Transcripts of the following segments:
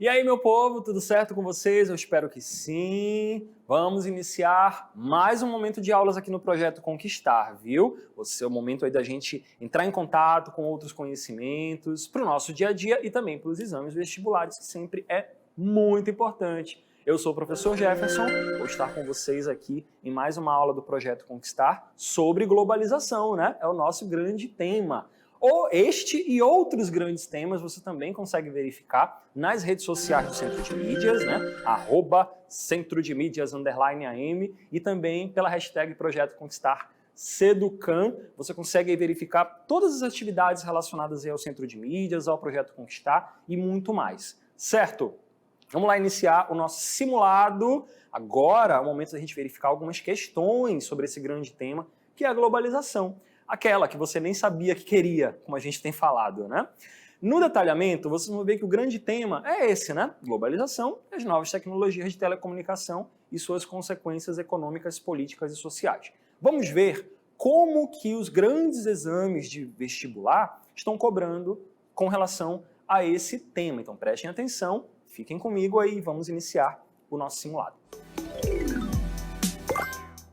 E aí, meu povo, tudo certo com vocês? Eu espero que sim. Vamos iniciar mais um momento de aulas aqui no Projeto Conquistar, viu? Esse é o momento aí da gente entrar em contato com outros conhecimentos para o nosso dia a dia e também para os exames vestibulares, que sempre é muito importante. Eu sou o professor Jefferson, vou estar com vocês aqui em mais uma aula do Projeto Conquistar sobre globalização, né? É o nosso grande tema. Este e outros grandes temas você também consegue verificar nas redes sociais do Centro de Mídias, né? @Centro de Mídias _AM e também pela hashtag Projeto Conquistar Seducan. Você consegue verificar todas as atividades relacionadas ao Centro de Mídias, ao Projeto Conquistar e muito mais, certo? Vamos lá iniciar o nosso simulado. Agora é o momento da gente verificar algumas questões sobre esse grande tema, que é a globalização. Aquela que você nem sabia que queria, como a gente tem falado, né? No detalhamento, vocês vão ver que o grande tema é esse, né? Globalização e as novas tecnologias de telecomunicação e suas consequências econômicas, políticas e sociais. Vamos ver como que os grandes exames de vestibular estão cobrando com relação a esse tema. Então prestem atenção, fiquem comigo aí e vamos iniciar o nosso simulado.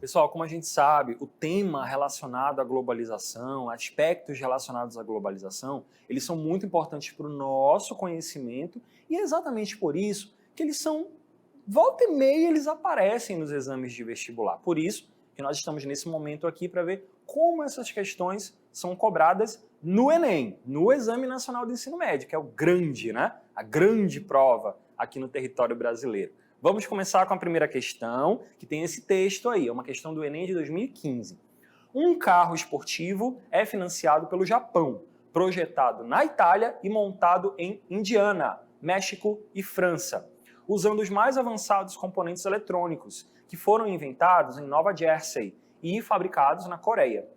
Pessoal, como a gente sabe, o tema relacionado à globalização, aspectos relacionados à globalização, eles são muito importantes para o nosso conhecimento e é exatamente por isso que eles são, volta e meia, eles aparecem nos exames de vestibular. Por isso que nós estamos nesse momento aqui para ver como essas questões são cobradas no Enem, no Exame Nacional do Ensino Médio, que é o grande, né? A grande prova aqui no território brasileiro. Vamos começar com a primeira questão, que tem esse texto aí, é uma questão do Enem de 2015. Um carro esportivo é financiado pelo Japão, projetado na Itália e montado em Indiana, México e França, usando os mais avançados componentes eletrônicos, que foram inventados em Nova Jersey e fabricados na Coreia.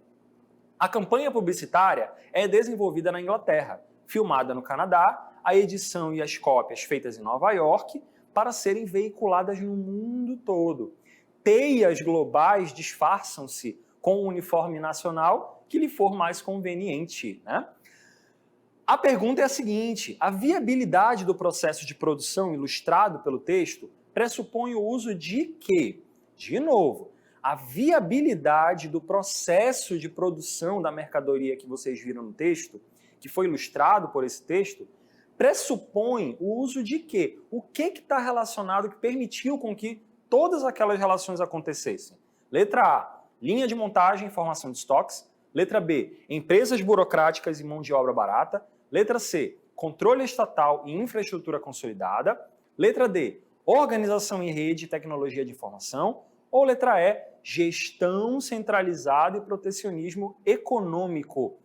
A campanha publicitária é desenvolvida na Inglaterra, filmada no Canadá, a edição e as cópias feitas em Nova York, para serem veiculadas no mundo todo. Teias globais disfarçam-se com o uniforme nacional que lhe for mais conveniente, né? A pergunta é a seguinte: a viabilidade do processo de produção ilustrado pelo texto pressupõe o uso de quê? De novo, a viabilidade do processo de produção da mercadoria que vocês viram no texto, que foi ilustrado por esse texto, pressupõe o uso de quê? O que está relacionado, que permitiu com que todas aquelas relações acontecessem? Letra A, linha de montagem e formação de estoques. Letra B, empresas burocráticas e mão de obra barata. Letra C, controle estatal e infraestrutura consolidada. Letra D, organização em rede e tecnologia de informação. Ou letra E, gestão centralizada e protecionismo econômico.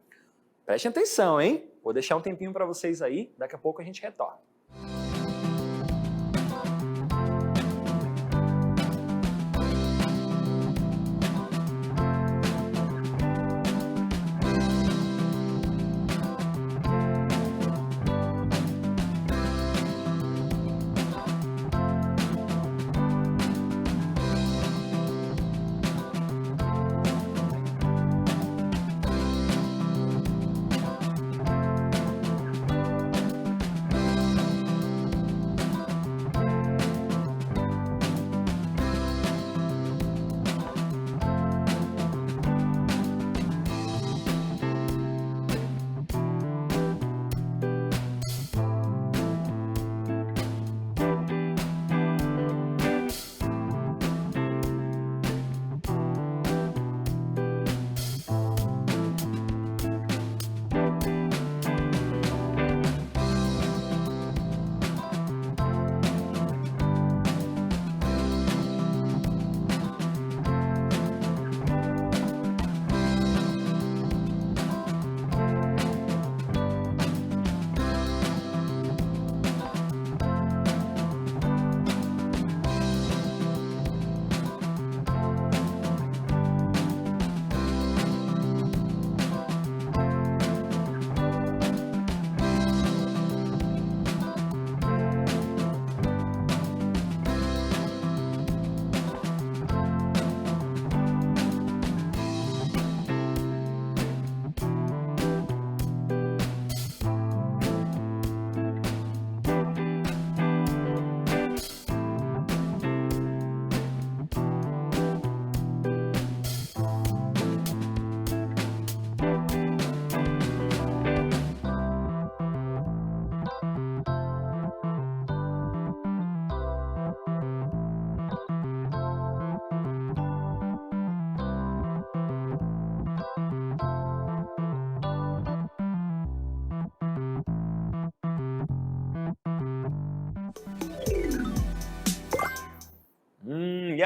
Prestem atenção, hein? Vou deixar um tempinho para vocês aí, daqui a pouco a gente retorna.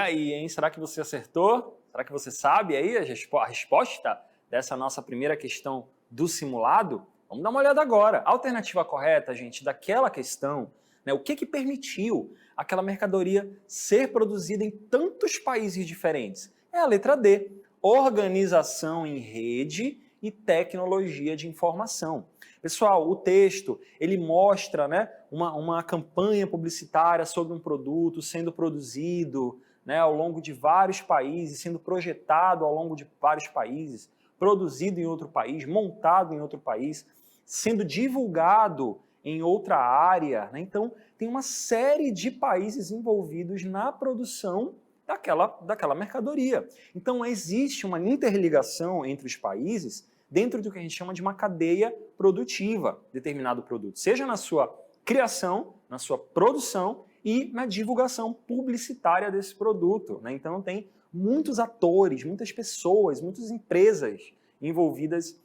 aí, hein? Será que você acertou? Será que você sabe aí a resposta dessa nossa primeira questão do simulado? Vamos dar uma olhada agora. A alternativa correta, gente, daquela questão, né, o que permitiu aquela mercadoria ser produzida em tantos países diferentes? É a letra D, organização em rede e tecnologia de informação. Pessoal, o texto, ele mostra, né, uma campanha publicitária sobre um produto sendo produzido, né, ao longo de vários países, sendo projetado ao longo de vários países, produzido em outro país, montado em outro país, sendo divulgado em outra área, né? Então, tem uma série de países envolvidos na produção daquela mercadoria. Então, existe uma interligação entre os países dentro do que a gente chama de uma cadeia produtiva, determinado produto, seja na sua criação, na sua produção e na divulgação publicitária desse produto, né? Então, tem muitos atores, muitas pessoas, muitas empresas envolvidas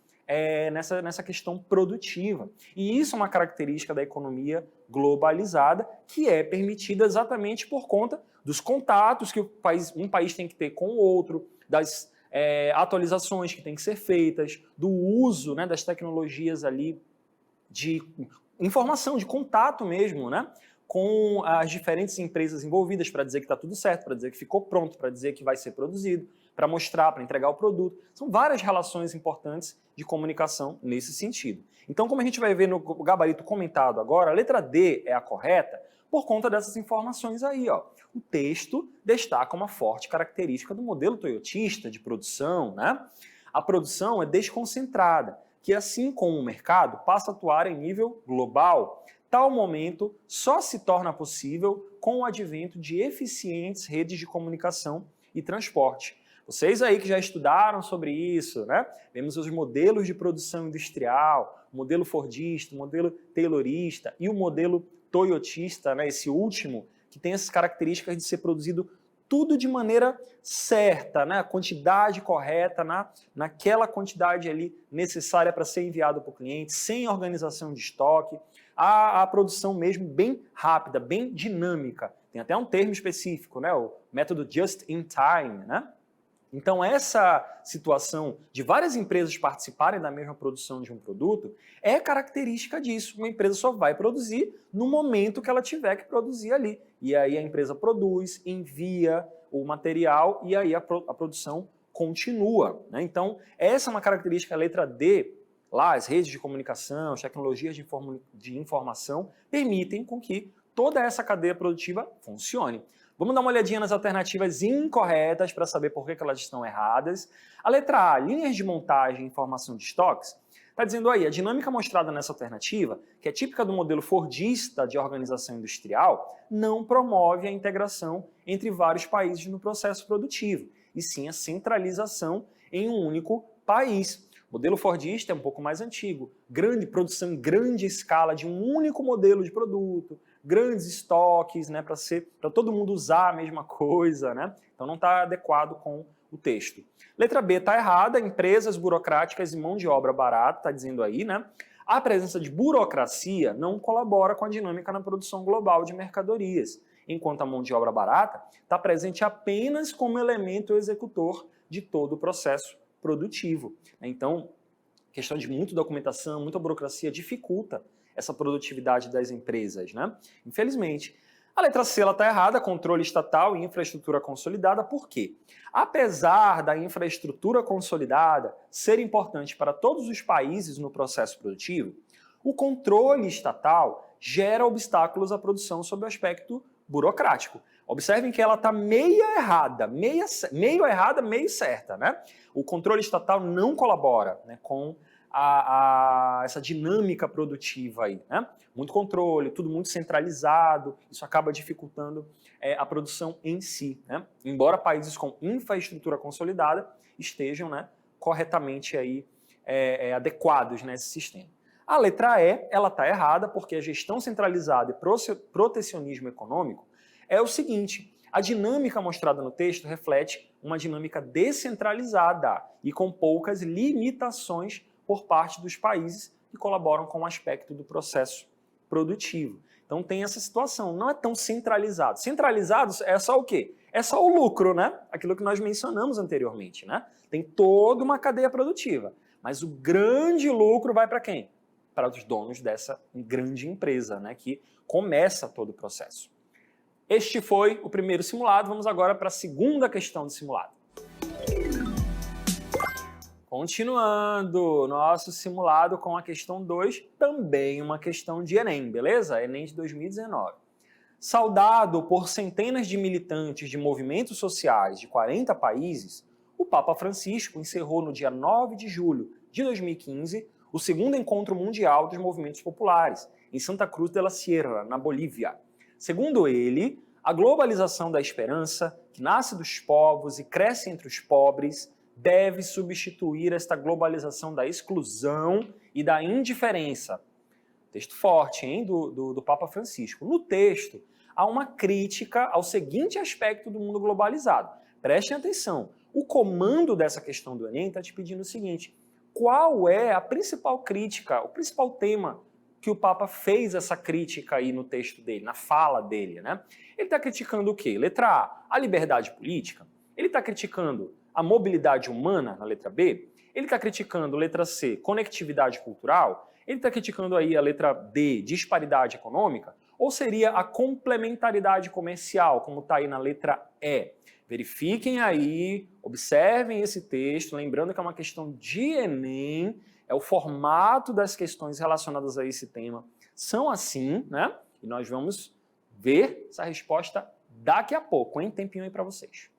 nessa questão produtiva. E isso é uma característica da economia globalizada que é permitida exatamente por conta dos contatos que um país tem que ter com o outro, das atualizações que têm que ser feitas, do uso, né, das tecnologias ali de informação, de contato mesmo, né, com as diferentes empresas envolvidas para dizer que está tudo certo, para dizer que ficou pronto, para dizer que vai ser produzido, para mostrar, para entregar o produto. São várias relações importantes de comunicação nesse sentido. Então, como a gente vai ver no gabarito comentado agora, a letra D é a correta por conta dessas informações aí, ó. O texto destaca uma forte característica do modelo toyotista de produção, né? A produção é desconcentrada, que assim como o mercado passa a atuar em nível global. Tal momento só se torna possível com o advento de eficientes redes de comunicação e transporte. Vocês aí que já estudaram sobre isso, né? Vemos os modelos de produção industrial, o modelo fordista, o modelo taylorista e o modelo toyotista, né? Esse último, que tem essas características de ser produzido tudo de maneira certa, né? A quantidade correta, naquela quantidade ali necessária para ser enviado para o cliente, sem organização de estoque, a produção mesmo bem rápida, bem dinâmica. Tem até um termo específico, né? O método just in time, né? Então, essa situação de várias empresas participarem da mesma produção de um produto é característica disso. Uma empresa só vai produzir no momento que ela tiver que produzir ali. E aí a empresa produz, envia o material e aí a produção continua, né? Então, essa é uma característica, a letra D, lá as redes de comunicação, as tecnologias de informação permitem com que toda essa cadeia produtiva funcione. Vamos dar uma olhadinha nas alternativas incorretas para saber por que elas estão erradas. A letra A, linhas de montagem e informação de estoques, está dizendo aí, a dinâmica mostrada nessa alternativa, que é típica do modelo fordista de organização industrial, não promove a integração entre vários países no processo produtivo, e sim a centralização em um único país. O modelo fordista é um pouco mais antigo, grande produção em grande escala de um único modelo de produto, grandes estoques, né, para todo mundo usar a mesma coisa, né? Então não está adequado com o texto. Letra B está errada, empresas burocráticas e mão de obra barata, está dizendo aí, né? A presença de burocracia não colabora com a dinâmica na produção global de mercadorias, enquanto a mão de obra barata está presente apenas como elemento executor de todo o processo produtivo. Então, questão de muita documentação, muita burocracia dificulta essa produtividade das empresas, né? Infelizmente. A letra C está errada, controle estatal e infraestrutura consolidada. Por quê? Apesar da infraestrutura consolidada ser importante para todos os países no processo produtivo, o controle estatal gera obstáculos à produção sob o aspecto burocrático. Observem que ela está meio errada, meio certa, né? O controle estatal não colabora, né, com essa dinâmica produtiva aí, né? Muito controle, tudo muito centralizado, isso acaba dificultando a produção em si, né? Embora países com infraestrutura consolidada estejam, né, corretamente aí, adequados nesse sistema. A letra E, ela está errada porque a gestão centralizada e protecionismo econômico é o seguinte: a dinâmica mostrada no texto reflete uma dinâmica descentralizada e com poucas limitações por parte dos países que colaboram com o aspecto do processo produtivo. Então tem essa situação, não é tão centralizado. Centralizado é só o quê? É só o lucro, né? Aquilo que nós mencionamos anteriormente, né? Tem toda uma cadeia produtiva, mas o grande lucro vai para quem? Para os donos dessa grande empresa, né? Que começa todo o processo. Este foi o primeiro simulado, vamos agora para a segunda questão do simulado. Continuando nosso simulado com a questão 2, também uma questão de Enem, beleza? Enem de 2019. Saudado por centenas de militantes de movimentos sociais de 40 países, o Papa Francisco encerrou no dia 9 de julho de 2015 o segundo encontro mundial dos movimentos populares, em Santa Cruz de la Sierra, na Bolívia. Segundo ele, a globalização da esperança, que nasce dos povos e cresce entre os pobres, deve substituir esta globalização da exclusão e da indiferença. Texto forte, hein, do Papa Francisco. No texto, há uma crítica ao seguinte aspecto do mundo globalizado. Prestem atenção, o comando dessa questão do Enem está te pedindo o seguinte: qual é a principal crítica, o principal tema que o Papa fez essa crítica aí no texto dele, na fala dele, né? Ele está criticando o quê? Letra A liberdade política. Ele está criticando a mobilidade humana, na letra B. Ele está criticando, letra C, conectividade cultural. Ele está criticando aí a letra D, disparidade econômica. Ou seria a complementaridade comercial, como está aí na letra E. Verifiquem aí, observem esse texto, lembrando que é uma questão de Enem, é o formato das questões relacionadas a esse tema. São assim, né? E nós vamos ver essa resposta daqui a pouco, hein? Tempinho aí para vocês.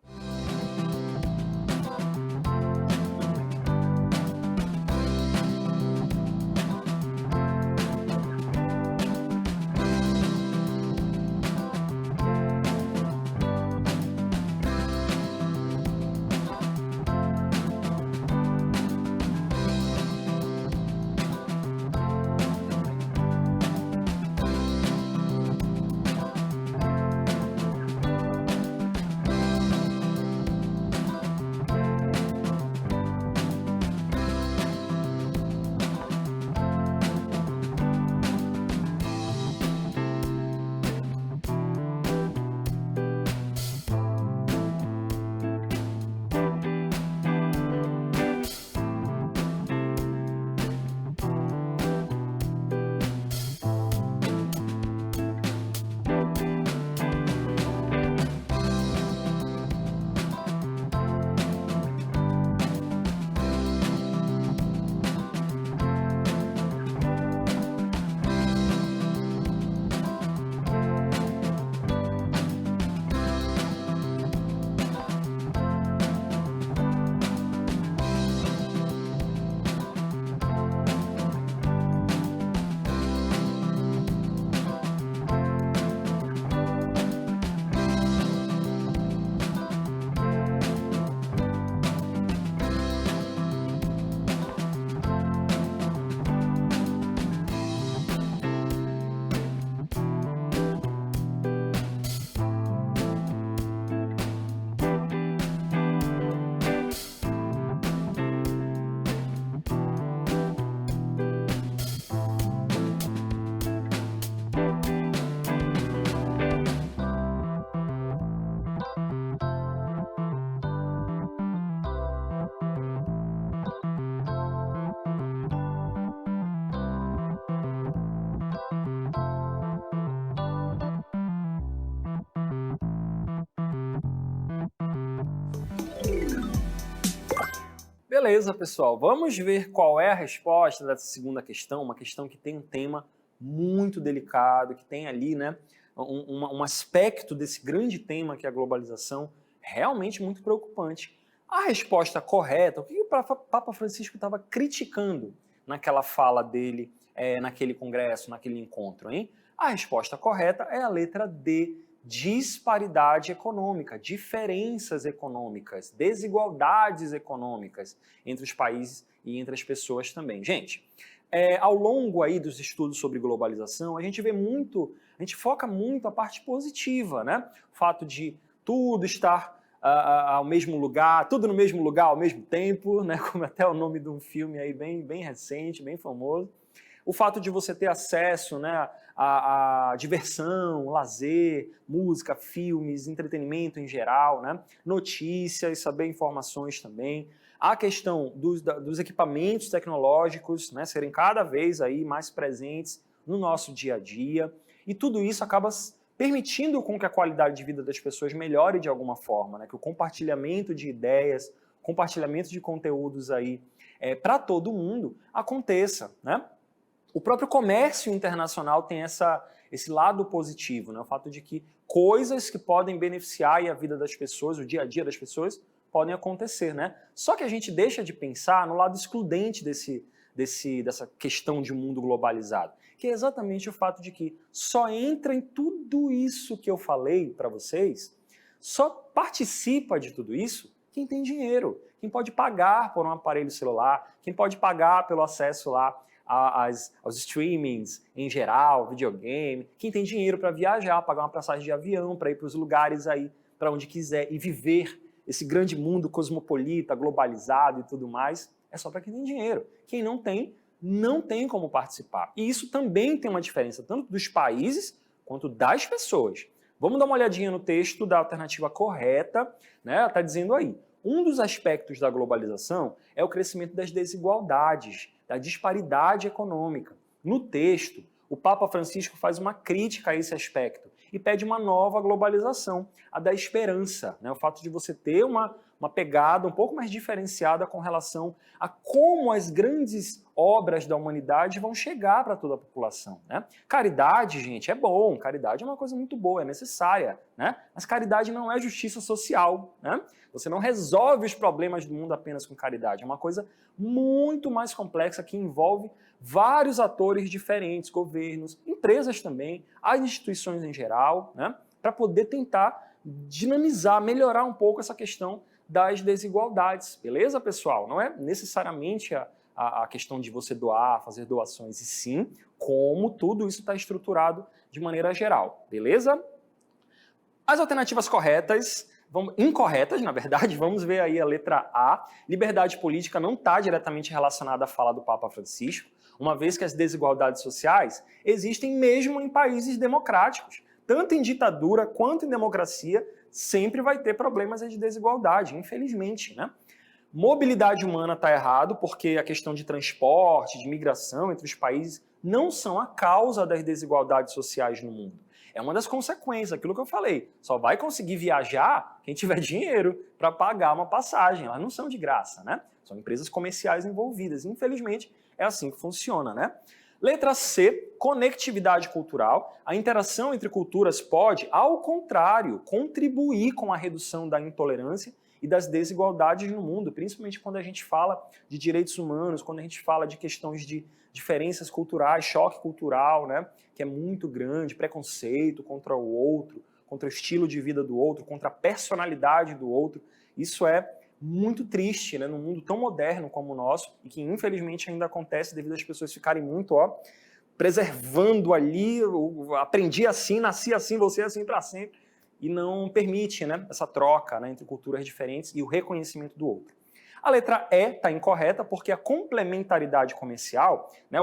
Beleza, pessoal. Vamos ver qual é a resposta dessa segunda questão, uma questão que tem um tema muito delicado, que tem ali, né, um aspecto desse grande tema que é a globalização realmente muito preocupante. A resposta correta, o que o Papa Francisco estava criticando naquela fala dele, naquele congresso, naquele encontro, hein? A resposta correta é a letra D, disparidade econômica, diferenças econômicas, desigualdades econômicas entre os países e entre as pessoas também. Gente, ao longo aí dos estudos sobre globalização, a gente foca muito a parte positiva, né? O fato de tudo estar ao mesmo lugar, tudo no mesmo lugar ao mesmo tempo, né? Como até o nome de um filme aí bem recente, bem famoso. o fato de você ter acesso, né, a diversão, lazer, música, filmes, entretenimento em geral, né, notícias, saber informações também, a questão dos equipamentos tecnológicos, né, serem cada vez aí mais presentes no nosso dia a dia, e tudo isso acaba permitindo com que a qualidade de vida das pessoas melhore de alguma forma, né, que o compartilhamento de ideias, compartilhamento de conteúdos aí para todo mundo aconteça, né? O próprio comércio internacional tem esse lado positivo, né? O fato de que coisas que podem beneficiar a vida das pessoas, o dia a dia das pessoas, podem acontecer, né? Só que a gente deixa de pensar no lado excludente dessa questão de mundo globalizado, que é exatamente o fato de que só entra em tudo isso que eu falei para vocês, só participa de tudo isso quem tem dinheiro, quem pode pagar por um aparelho celular, quem pode pagar pelo acesso lá aos streamings em geral, videogame, quem tem dinheiro para viajar, pagar uma passagem de avião para ir para os lugares aí, para onde quiser e viver esse grande mundo cosmopolita, globalizado e tudo mais, é só para quem tem dinheiro. Quem não tem, não tem como participar. E isso também tem uma diferença tanto dos países quanto das pessoas. Vamos dar uma olhadinha no texto da alternativa correta, né? Está dizendo aí, um dos aspectos da globalização é o crescimento das desigualdades, da disparidade econômica. No texto, o Papa Francisco faz uma crítica a esse aspecto e pede uma nova globalização, a da esperança, né? O fato de você ter uma pegada um pouco mais diferenciada com relação a como as grandes obras da humanidade vão chegar para toda a população, né? Caridade, gente, é bom, caridade é uma coisa muito boa, é necessária, né? Mas caridade não é justiça social, né? Você não resolve os problemas do mundo apenas com caridade, é uma coisa muito mais complexa que envolve vários atores diferentes, governos, empresas também, as instituições em geral, né? Para poder tentar dinamizar, melhorar um pouco essa questão das desigualdades, beleza, pessoal? Não é necessariamente a questão de você doar, fazer doações, e sim como tudo isso está estruturado de maneira geral, beleza? As alternativas corretas, incorretas, na verdade, vamos ver aí a letra A. Liberdade política não está diretamente relacionada à fala do Papa Francisco, uma vez que as desigualdades sociais existem mesmo em países democráticos. Tanto em ditadura quanto em democracia, sempre vai ter problemas de desigualdade, infelizmente, né? Mobilidade humana está errado, porque a questão de transporte, de migração entre os países não são a causa das desigualdades sociais no mundo. É uma das consequências, aquilo que eu falei. Só vai conseguir viajar quem tiver dinheiro para pagar uma passagem. Elas não são de graça, né? São empresas comerciais envolvidas. Infelizmente, é assim que funciona, né? Letra C, conectividade cultural. A interação entre culturas pode, ao contrário, contribuir com a redução da intolerância e das desigualdades no mundo, principalmente quando a gente fala de direitos humanos, quando a gente fala de questões de diferenças culturais, choque cultural, né, que é muito grande, preconceito contra o outro, contra o estilo de vida do outro, contra a personalidade do outro. Isso é muito triste, né, num mundo tão moderno como o nosso, e que infelizmente ainda acontece devido às pessoas ficarem muito, preservando ali, aprendi assim, nasci assim, você assim para sempre, e não permite, né, essa troca, né, entre culturas diferentes e o reconhecimento do outro. A letra E está incorreta porque a complementaridade comercial, né,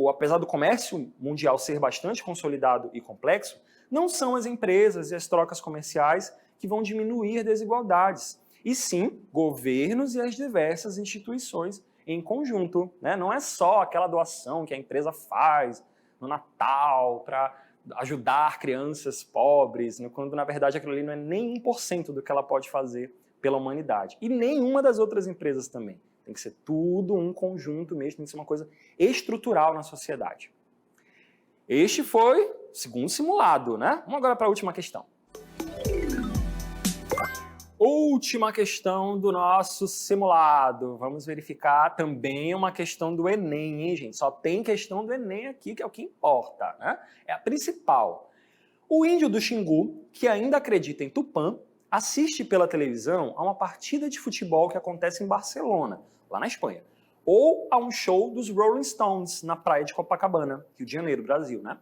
apesar do comércio mundial ser bastante consolidado e complexo, não são as empresas e as trocas comerciais que vão diminuir desigualdades, e sim governos e as diversas instituições em conjunto, né? Não é só aquela doação que a empresa faz no Natal para ajudar crianças pobres, né? Quando na verdade aquilo ali não é nem 1% do que ela pode fazer pela humanidade. E nenhuma das outras empresas também. Tem que ser tudo um conjunto mesmo, tem que ser uma coisa estrutural na sociedade. Este foi o segundo simulado, né? Vamos agora para a última questão. Última questão do nosso simulado. Vamos verificar também uma questão do Enem, hein, gente? Só tem questão do Enem aqui, que é o que importa, né? É a principal. O índio do Xingu, que ainda acredita em Tupã, assiste pela televisão a uma partida de futebol que acontece em Barcelona, lá na Espanha, ou a um show dos Rolling Stones na praia de Copacabana, Rio de Janeiro, Brasil, né?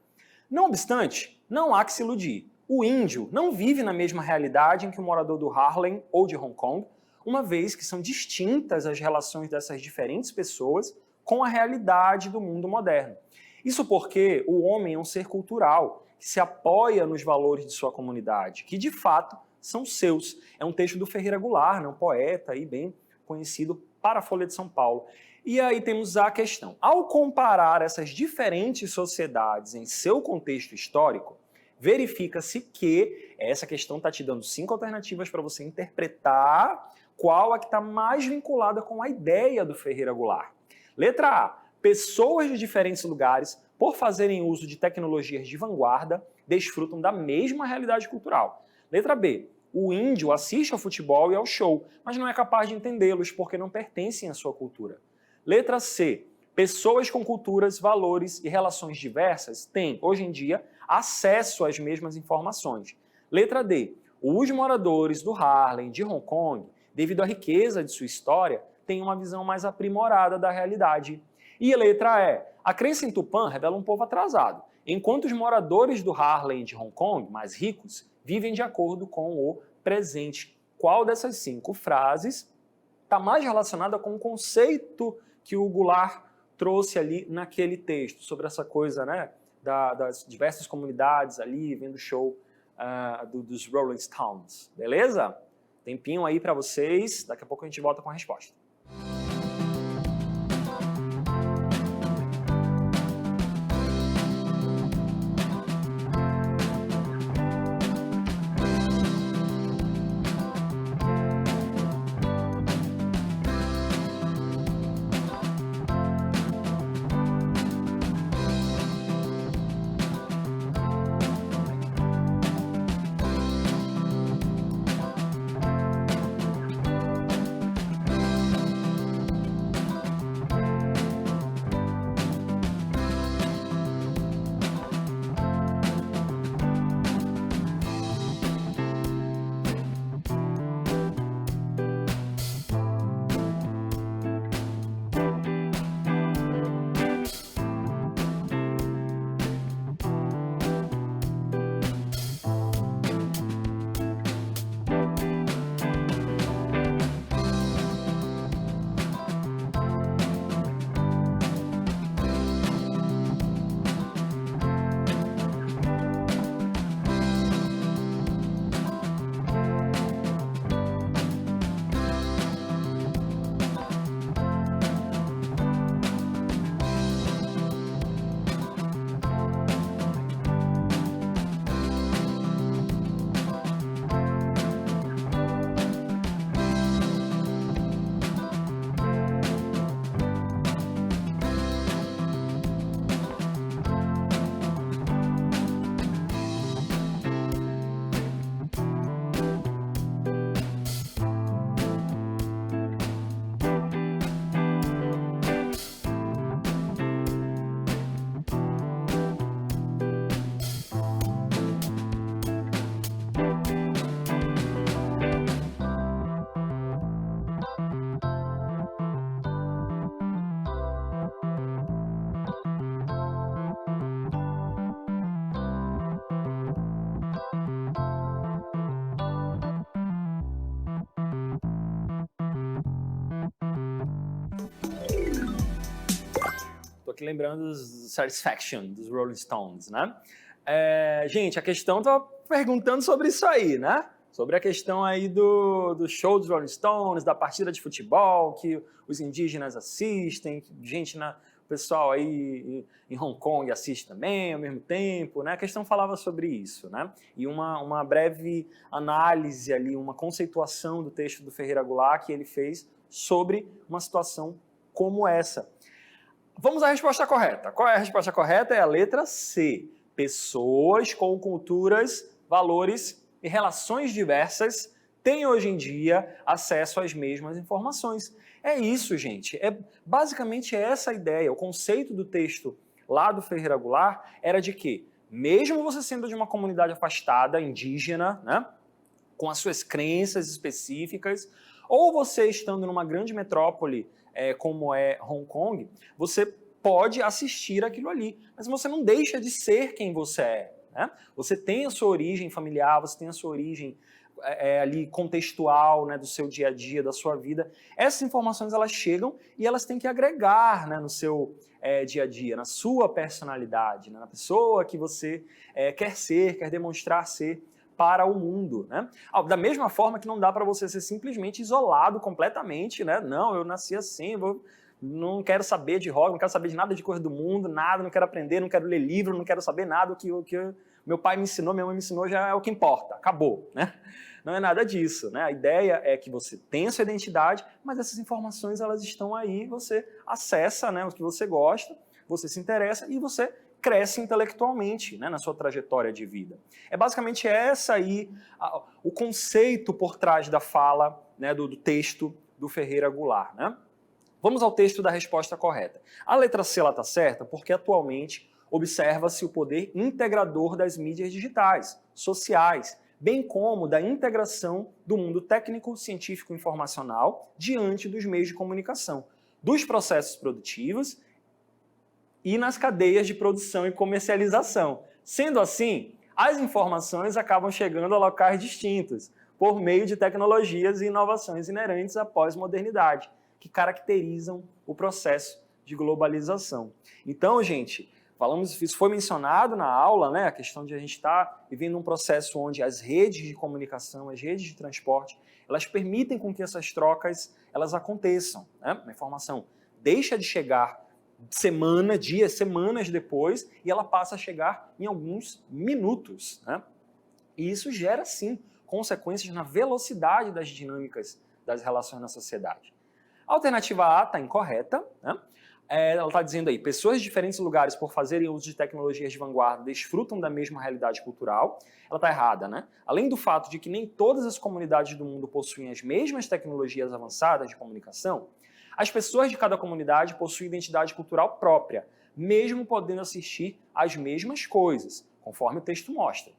Não obstante, não há que se iludir. O índio não vive na mesma realidade em que o morador do Harlem ou de Hong Kong, uma vez que são distintas as relações dessas diferentes pessoas com a realidade do mundo moderno. Isso porque o homem é um ser cultural, que se apoia nos valores de sua comunidade, que de fato são seus. É um texto do Ferreira Goulart, um poeta aí bem conhecido para a Folha de São Paulo. E aí temos a questão. Ao comparar essas diferentes sociedades em seu contexto histórico, verifica-se que essa questão está te dando 5 alternativas para você interpretar qual a que está mais vinculada com a ideia do Ferreira Goulart. Letra A. Pessoas de diferentes lugares, por fazerem uso de tecnologias de vanguarda, desfrutam da mesma realidade cultural. Letra B. O índio assiste ao futebol e ao show, mas não é capaz de entendê-los porque não pertencem à sua cultura. Letra C. Pessoas com culturas, valores e relações diversas têm, hoje em dia, acesso às mesmas informações. Letra D. Os moradores do Harlem, de Hong Kong, devido à riqueza de sua história, têm uma visão mais aprimorada da realidade. E a letra E. A crença em Tupã revela um povo atrasado, enquanto os moradores do Harlem de Hong Kong, mais ricos, vivem de acordo com o presente. Qual dessas 5 frases está mais relacionada com o conceito que o Goulart trouxe ali naquele texto, sobre essa coisa, né, das diversas comunidades ali, vendo o show dos Rolling Stones, beleza? Tempinho aí para vocês, daqui a pouco a gente volta com a resposta. Tô aqui lembrando dos Satisfaction, dos Rolling Stones, né? Gente, a questão tá perguntando sobre isso aí, né? Sobre a questão aí do show dos Rolling Stones, da partida de futebol que os indígenas assistem, que o pessoal aí em Hong Kong assiste também ao mesmo tempo, né? A questão falava sobre isso, né? E uma breve análise ali, uma conceituação do texto do Ferreira Goulart que ele fez sobre uma situação como essa. Vamos à resposta correta. Qual é a resposta correta? É a letra C. Pessoas com culturas, valores e relações diversas têm hoje em dia acesso às mesmas informações. É isso, gente. Basicamente essa a ideia. O conceito do texto lá do Ferreira Goulart era de que, mesmo você sendo de uma comunidade afastada, indígena, né, com as suas crenças específicas, ou você estando numa grande metrópole, como é Hong Kong, você pode assistir aquilo ali, mas você não deixa de ser quem você é, né? Você tem a sua origem familiar, você tem a sua origem ali contextual, né, do seu dia a dia, da sua vida. Essas informações elas chegam e elas têm que agregar, né, no seu dia a dia, na sua personalidade, né, na pessoa que você quer ser, quer demonstrar ser para o mundo, né? Da mesma forma que não dá para você ser simplesmente isolado completamente, né? Não, eu nasci assim, não quero saber de rock, não quero saber de nada de coisa do mundo, nada, não quero aprender, não quero ler livro, não quero saber nada, o que meu pai me ensinou, minha mãe me ensinou, já é o que importa, acabou, né? Não é nada disso, né? A ideia é que você tenha sua identidade, mas essas informações elas estão aí, você acessa, né, o que você gosta, você se interessa e você cresce intelectualmente, né, na sua trajetória de vida. É basicamente essa aí o conceito por trás da fala, né, do texto do Ferreira Goulart, né? Vamos ao texto da resposta correta. A letra C está certa porque atualmente observa-se o poder integrador das mídias digitais, sociais, bem como da integração do mundo técnico, científico e informacional diante dos meios de comunicação, dos processos produtivos e nas cadeias de produção e comercialização. Sendo assim, as informações acabam chegando a locais distintos, por meio de tecnologias e inovações inerentes à pós-modernidade, que caracterizam o processo de globalização. Então, gente, isso foi mencionado na aula, né, a questão de a gente estar vivendo um processo onde as redes de comunicação, as redes de transporte, elas permitem com que essas trocas elas aconteçam, né? A informação deixa de chegar dias, semanas depois, e ela passa a chegar em alguns minutos, né? E isso gera, sim, consequências na velocidade das dinâmicas das relações na sociedade. A alternativa A está incorreta, né? Ela está dizendo aí, pessoas de diferentes lugares, por fazerem uso de tecnologias de vanguarda, desfrutam da mesma realidade cultural. Ela está errada, né? Além do fato de que nem todas as comunidades do mundo possuem as mesmas tecnologias avançadas de comunicação, as pessoas de cada comunidade possuem identidade cultural própria, mesmo podendo assistir às mesmas coisas, conforme o texto mostra.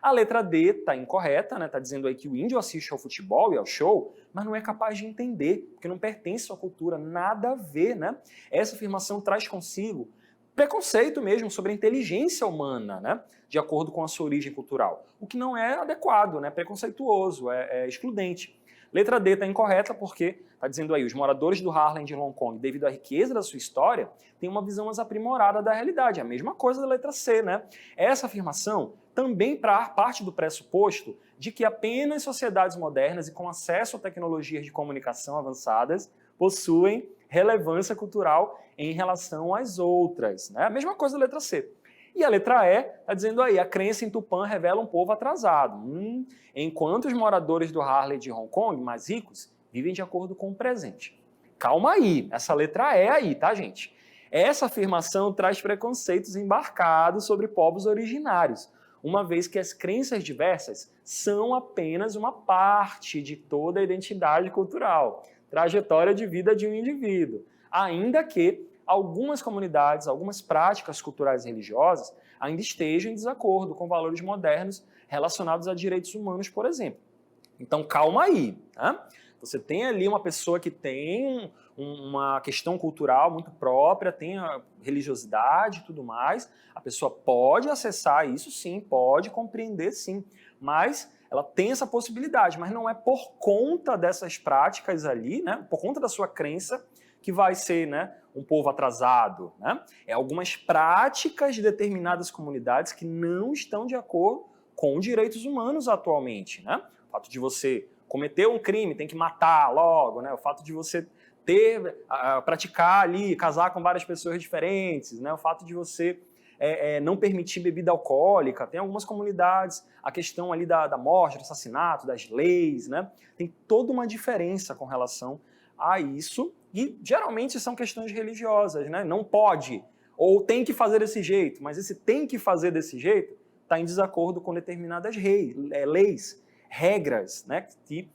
A letra D está incorreta, né? Está dizendo aí que o índio assiste ao futebol e ao show, mas não é capaz de entender, porque não pertence à sua cultura, nada a ver, né? Essa afirmação traz consigo preconceito mesmo sobre a inteligência humana, né? De acordo com a sua origem cultural, o que não é adequado, né? Preconceituoso, é excludente. Letra D está incorreta porque está dizendo aí, os moradores do Harlem de Hong Kong, devido à riqueza da sua história, têm uma visão mais aprimorada da realidade. A mesma coisa da letra C, né? Essa afirmação também parte do pressuposto de que apenas sociedades modernas e com acesso a tecnologias de comunicação avançadas possuem relevância cultural em relação às outras, né? A mesma coisa da letra C. E a letra E está dizendo aí, a crença em Tupã revela um povo atrasado. Enquanto os moradores do Harlem de Hong Kong, mais ricos, vivem de acordo com o presente. Calma aí, essa letra E aí, tá, gente? Essa afirmação traz preconceitos embarcados sobre povos originários, uma vez que as crenças diversas são apenas uma parte de toda a identidade cultural, trajetória de vida de um indivíduo, ainda que algumas comunidades, algumas práticas culturais e religiosas ainda estejam em desacordo com valores modernos relacionados a direitos humanos, por exemplo. Então, calma aí, tá? Você tem ali uma pessoa que tem uma questão cultural muito própria, tem a religiosidade e tudo mais, a pessoa pode acessar isso sim, pode compreender sim, mas ela tem essa possibilidade, mas não é por conta dessas práticas ali, né, por conta da sua crença, que vai ser, né, um povo atrasado, né? É algumas práticas de determinadas comunidades que não estão de acordo com direitos humanos atualmente, né? O fato de você cometer um crime, tem que matar logo, né? O fato de você praticar ali, casar com várias pessoas diferentes, né? O fato de você não permitir bebida alcoólica, tem algumas comunidades, a questão ali da morte, do assassinato, das leis, né? Tem toda uma diferença com relação a isso, e geralmente são questões religiosas, né? Não pode, ou tem que fazer desse jeito, mas esse tem que fazer desse jeito está em desacordo com determinadas leis, regras, né? Que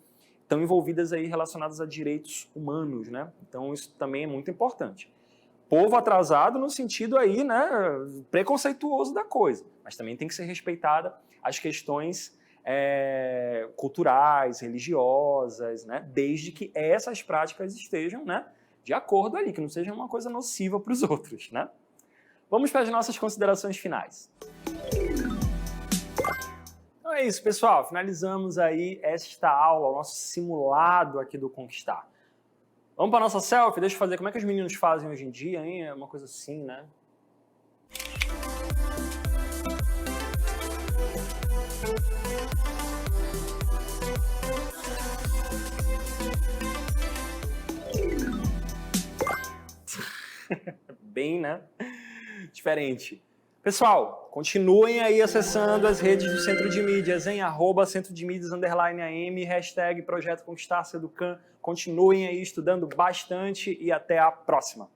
estão envolvidas aí relacionadas a direitos humanos, né? Então isso também é muito importante. Povo atrasado no sentido aí, né, preconceituoso da coisa, mas também tem que ser respeitada as questões culturais, religiosas, né, desde que essas práticas estejam, né, de acordo ali, que não seja uma coisa nociva para os outros, né? Vamos para as nossas considerações finais. Então é isso, pessoal. Finalizamos aí esta aula, o nosso simulado aqui do Conquistar. Vamos para a nossa selfie? Deixa eu fazer. Como é que os meninos fazem hoje em dia, hein? É uma coisa assim, né? Bem, né? Diferente. Pessoal, continuem aí acessando as redes do Centro de Mídias, em @centrodemídias_am, hashtag Projeto Conquistar Seducan. Continuem aí estudando bastante e até a próxima.